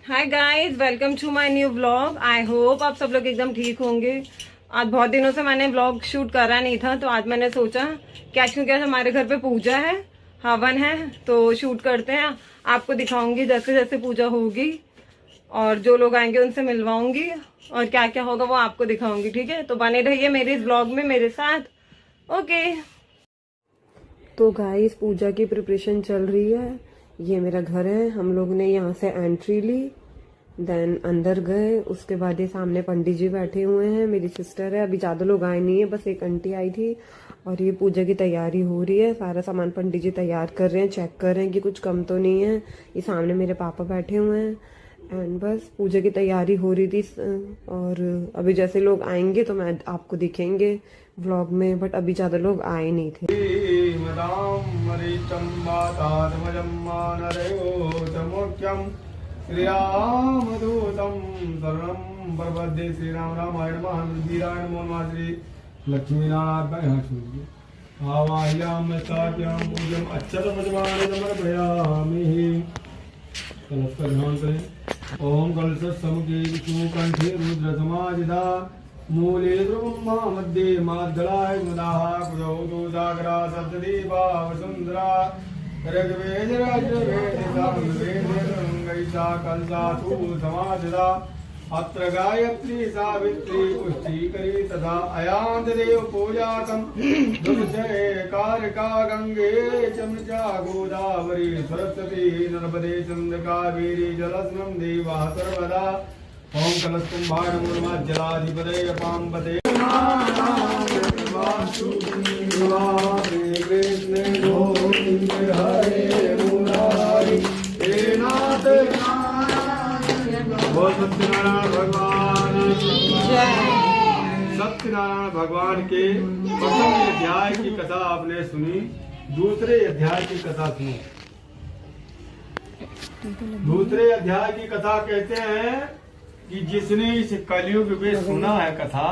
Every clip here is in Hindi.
Hi guys, welcome to my new vlog. I hope आप सब लोग एकदम ठीक होंगे। आज बहुत दिनों से मैंने व्लॉग शूट करा नहीं था, तो आज मैंने सोचा क्या क्योंकि आज हमारे घर पे पूजा है, हवन है, तो शूट करते हैं। आपको दिखाऊंगी जैसे जैसे पूजा होगी और जो लोग आएंगे उनसे मिलवाऊंगी और क्या क्या होगा वो आपको दिखाऊंगी। ठीक है, तो बने रहिए मेरे इस व्लॉग में मेरे साथ। ओके। तो गाइस, पूजा की प्रिपरेशन चल रही है। ये मेरा घर है। हम लोग ने यहाँ से एंट्री ली, देन अंदर गए। उसके बाद ये सामने पंडित जी बैठे हुए हैं, मेरी सिस्टर है। अभी ज़्यादा लोग आए नहीं है, बस एक आंटी आई थी। और ये पूजा की तैयारी हो रही है। सारा सामान पंडित जी तैयार कर रहे हैं, चेक कर रहे हैं कि कुछ कम तो नहीं है। ये सामने मेरे पापा बैठे हुए हैं एंड बस पूजा की तैयारी हो रही थी। और अभी जैसे लोग आएंगे तो मैं आपको दिखेंगे व्लॉग में, बट अभी ज़्यादा लोग आए नहीं थे। श्रीरामदूतं शरणं प्रपद्ये। श्रीराम रामायण महावीरायण मोहनमाश्री लक्ष्मीनारायण सूर्य आवाह्यामि साक्यं पूज्यम् अक्षतमजमानं समर्पयामि। कलश का ध्यान करें। ओम कलश समुखे विष्णु कंठे रुद्र समाजिता मूले ब्रह्मा मध्ये माद्गलाय मुदाः कुजौ सागरा सप्तदीपा वसुंधरा ऋग्वेद राजवेद सामवेद गंगैसा कलशासु समाजिता अत्र गायत्री सावित्री पुष्टिकरी तथा अयांत देव पूजातम दुर्जय कारका गंगे चमचा गोदावरी सरस्वती नर्मदे चंद्र कावेरी जलस्नम देवा सर्वदा। ओम कलशकुंभार मूर्माज्जलाधिपदये पांबते सत्यनारायण भगवान सत्यनारायण भगवान के प्रथम अध्याय की कथा आपने सुनी। दूसरे अध्याय की कथा सुनी। दूसरे अध्याय की कथा कहते हैं कि जिसने इस कलयुग में सुना है कथा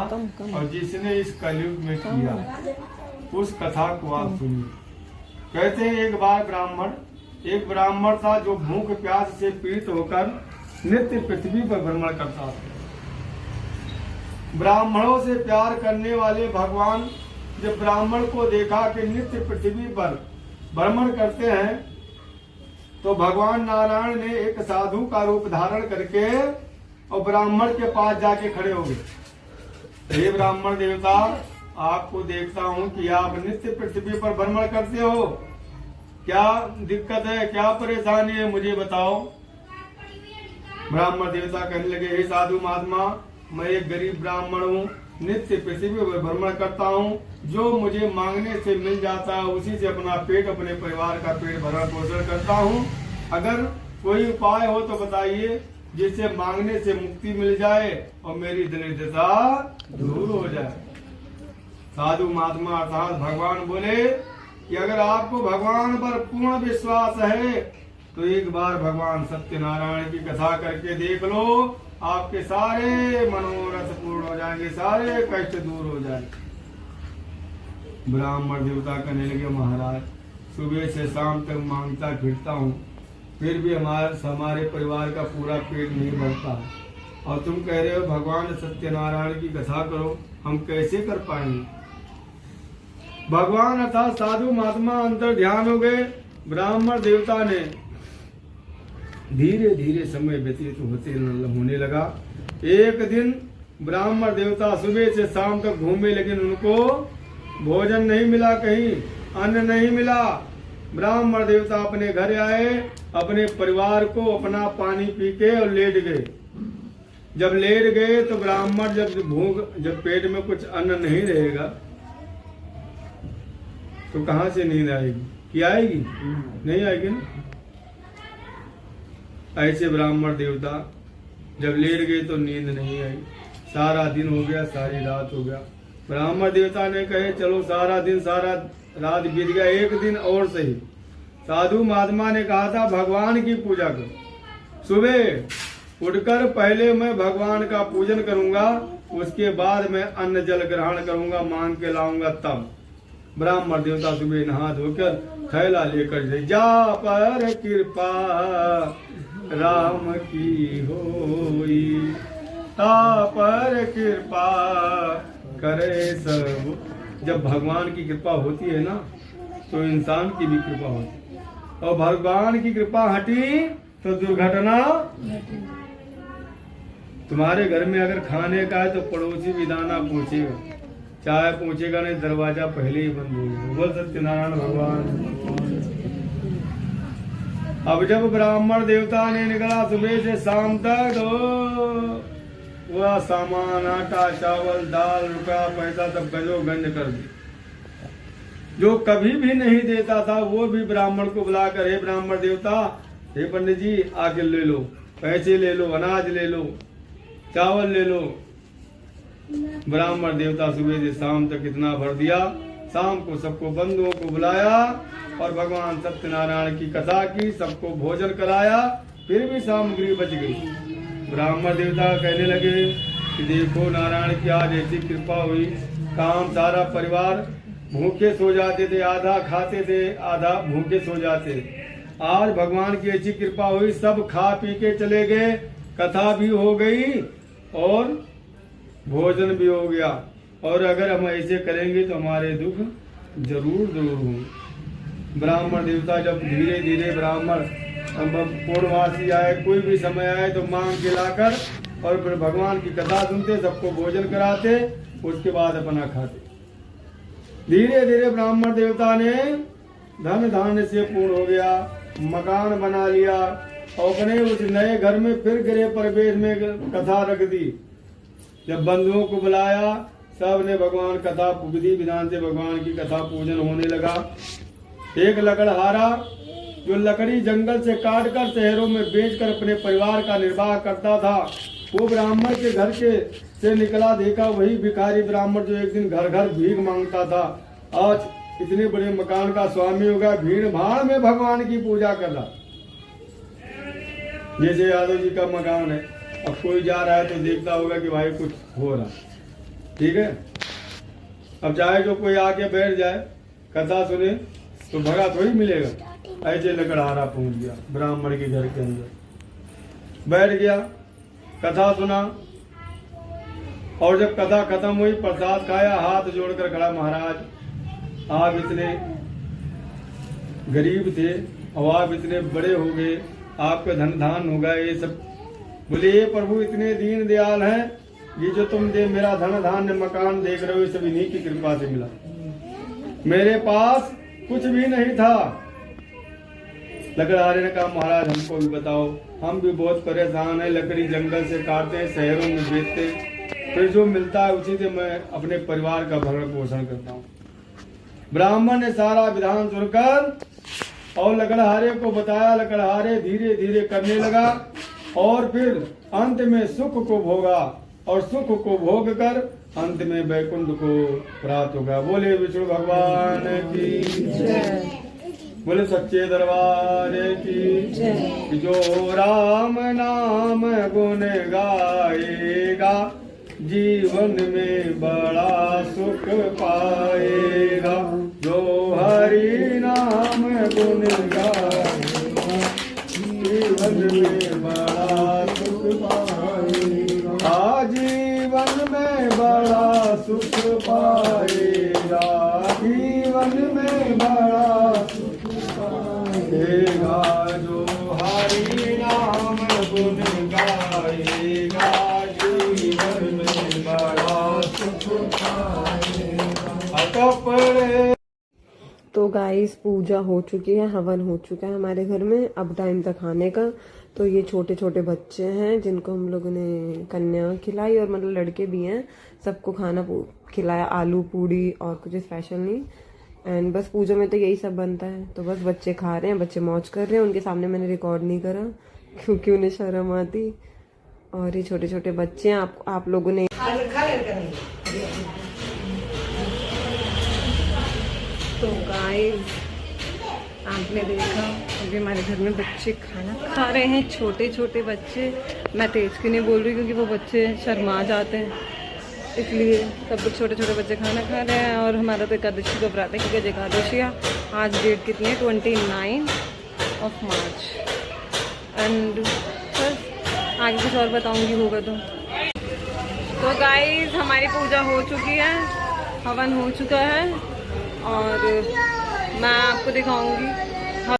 और जिसने इस कलयुग में किया उस कथा को आप सुनिए। कहते हैं एक ब्राह्मण था जो भूख प्यास से पीड़ित होकर नित्य पृथ्वी पर भ्रमण करता था। ब्राह्मणों से प्यार करने वाले भगवान जब ब्राह्मण को देखा कि नित्य पृथ्वी पर भ्रमण करते हैं, तो भगवान नारायण ने एक साधु का रूप धारण करके और ब्राह्मण के पास जाके खड़े हो गए। हे ब्राह्मण देवता, आपको देखता हूँ कि आप नित्य पृथ्वी पर भ्रमण करते हो, क्या दिक्कत है, क्या परेशानी है, मुझे बताओ। ब्राह्मण देवता कहने लगे, हे साधु महात्मा, मैं एक गरीब ब्राह्मण हूँ, नित्य पृथ्वी पर भ्रमण करता हूँ। जो मुझे मांगने से मिल जाता है उसी से अपना पेट, अपने परिवार का पेट भरण पोषण करता हूँ। अगर कोई उपाय हो तो बताइए जिससे मांगने से मुक्ति मिल जाए और मेरी दरिद्रता दूर हो जाए। साधु महात्मा अर्थात भगवान बोले कि अगर आपको भगवान पर पूर्ण विश्वास है तो एक बार भगवान सत्यनारायण की कथा करके देख लो, आपके सारे मनोरथ पूर्ण हो जाएंगे, सारे कष्ट दूर हो जाएंगे। ब्राह्मण देवता कहने लगे, महाराज सुबह से शाम तक मांगता फिरता हूँ, फिर भी हमारे परिवार का पूरा पेट नहीं भरता, और तुम कह रहे हो भगवान सत्यनारायण की कथा करो, हम कैसे कर पाएंगे। भगवान अर्थात साधु महात्मा अंतर ध्यान हो गए। ब्राह्मण देवता ने धीरे धीरे समय व्यतीत होने लगा। एक दिन ब्राह्मण देवता सुबह से शाम तक घूमे, लेकिन उनको भोजन नहीं मिला, कहीं अन्न नहीं मिला। ब्राह्मण देवता अपने घर आए, अपने परिवार को अपना पानी पी के और लेट गए। जब लेट गए तो ब्राह्मण जब पेट में कुछ अन्न नहीं रहेगा तो कहाँ से नींद आएगी, कि आएगी? नहीं आएगी ना। ऐसे ब्राह्मण देवता जब लेट गए तो नींद नहीं आई। सारा दिन हो गया, सारी रात हो गया। ब्राह्मण देवता ने कहे चलो सारा दिन सारा रात बीत गया, एक दिन और सही। साधु महात्मा ने कहा था भगवान की पूजा करो। सुबह उठकर पहले मैं भगवान का पूजन करूंगा, उसके बाद मैं अन्न जल ग्रहण करूंगा, मांग के लाऊंगा तब। ब्राह्मण देवता सुबह नहा धोकर थैला लेकर जा पर कृपा राम की होई, तापर कृपा करे सब। जब भगवान की कृपा होती है ना तो इंसान की भी कृपा होती है, और भगवान की कृपा हटी तो दुर्घटना। तुम्हारे घर में अगर खाने का है तो पड़ोसी भी दाना पूछेगा, चाय पूछेगा नहीं, दरवाजा पहले ही बंद हो गया। बोल सत्यनारायण भगवान। अब जब ब्राह्मण देवता ने निकला सुबह से शाम तक, तो वह सामान आटा चावल दाल रुपया पैसा सब गंज कर दी। जो कभी भी नहीं देता था वो भी ब्राह्मण को बुलाकर, हे ब्राह्मण देवता, हे पंडित जी आके ले लो, पैसे ले लो, अनाज ले लो, चावल ले लो। ब्राह्मण देवता सुबह से शाम तक इतना भर दिया। शाम को सबको बंधुओं को बुलाया और भगवान सत्यनारायण की कथा की, सबको भोजन कराया, फिर भी सामग्री बच गई। ब्राह्मण देवता कहने लगे कि देखो नारायण की आज ऐसी कृपा हुई, काम सारा परिवार भूखे सो जाते थे, आधा खाते थे आधा भूखे सो जाते। आज भगवान की ऐसी कृपा हुई, सब खा पी के चले गए, कथा भी हो गई और भोजन भी हो गया। और अगर हम ऐसे करेंगे तो हमारे दुख जरूर दूर होंगे। ब्राह्मण देवता जब धीरे धीरे ब्राह्मण पूर्णवासी आए, कोई भी समय आए तो मांग के लाकर और फिर भगवान की कथा सुनते, सबको भोजन कराते, उसके बाद अपना खाते। धीरे धीरे ब्राह्मण देवता ने धन धान्य से पूर्ण हो गया, मकान बना लिया और अपने उस नए घर में फिर गृह प्रवेश में कथा रख दी। जब बंधुओं को बुलाया, सब ने भगवान कथा विधि विधान से भगवान की कथा पूजन होने लगा। एक लकड़हारा जो लकड़ी जंगल से काटकर शहरों में बेचकर अपने परिवार का निर्वाह करता था, वो ब्राह्मण के घर के से निकला, देखा वही भिखारी ब्राह्मण जो एक दिन घर घर भीख मांगता था, आज इतने बड़े मकान का स्वामी हो गया, भीड़ भाड़ में भगवान की पूजा कर रहा। जैसे यादव जी का मकान है, अब कोई जा रहा है तो देखता होगा कि भाई कुछ हो रहा, ठीक है। अब चाहे जो कोई आके बैठ जाए कथा सुने तो भगा थोड़ी मिलेगा। ऐसे लकड़हारा पहुंच गया ब्राह्मण के घर के अंदर, बैठ गया, कथा सुना, और जब कथा खत्म हुई प्रसाद खाया, हाथ जोड़कर खड़ा, महाराज आप इतने गरीब थे और आप इतने बड़े हो गए, आपका धन धान होगा ये सब। बोले ये प्रभु इतने दीन दयाल हैं, ये जो तुम दे मेरा धन धान्य मकान देख रहे हो ये सब इन्हीं की कृपा से मिला, मेरे पास कुछ भी नहीं था। लकड़हारे ने कहा महाराज हमको भी बताओ, हम भी बहुत परेशान है, लकड़ी जंगल से काटते हैं, शहरों में बेचते, फिर जो मिलता है उसी से मैं अपने परिवार का भरण पोषण करता हूँ। ब्राह्मण ने सारा विधान सुनकर और लकड़हारे को बताया। लकड़हारे धीरे धीरे करने लगा और फिर अंत में सुख को भोगा और सुख को भोग कर अंत में वैकुंठ को प्राप्त होगा। बोले विष्णु भगवान की जय, बोले सच्चे दरबार की। जो राम नाम गुण गाएगा जीवन में बड़ा सुख पाएगा। जो हरि नाम गुण गाएगा जीवन में बड़ा सुख पाएगा। आजीवन में बड़ा सुख पाएगा, जीवन में बड़ा सुख पाएगा। जो हरि नाम गुण गाएगा जीवन में बड़ा सुख पाएगा। तो गाइस पूजा हो चुकी है, हवन हो चुका है हमारे घर में, अब टाइम था खाने का। तो ये छोटे छोटे बच्चे हैं जिनको हम लोगों ने कन्या खिलाई और मतलब लड़के भी हैं, सबको खाना खिलाया, आलू पूड़ी और कुछ स्पेशल नहीं। एंड बस पूजा में तो यही सब बनता है। तो बस बच्चे खा रहे हैं, बच्चे मौज कर रहे हैं, उनके सामने मैंने रिकॉर्ड नहीं करा क्योंकि उन्हें शर्म आती। और ये छोटे छोटे बच्चे हैं, आप लोगों ने तो गाइस आपने देखा अभी हमारे घर में बच्चे खाना खा रहे हैं, छोटे छोटे बच्चे। मैं तेज क्यों नहीं बोल रही क्योंकि वो बच्चे शर्मा जाते हैं, इसलिए सब लोग छोटे छोटे बच्चे खाना खा रहे हैं। और हमारा तो एकादशी को व्रत है क्योंकि एकादशी आज डेट कितनी है 29 मार्च। एंड बस आगे कुछ और बताऊंगी होगा तो गाइस हमारी पूजा हो चुकी है, हवन हो चुका है और मैं आपको दिखाऊंगी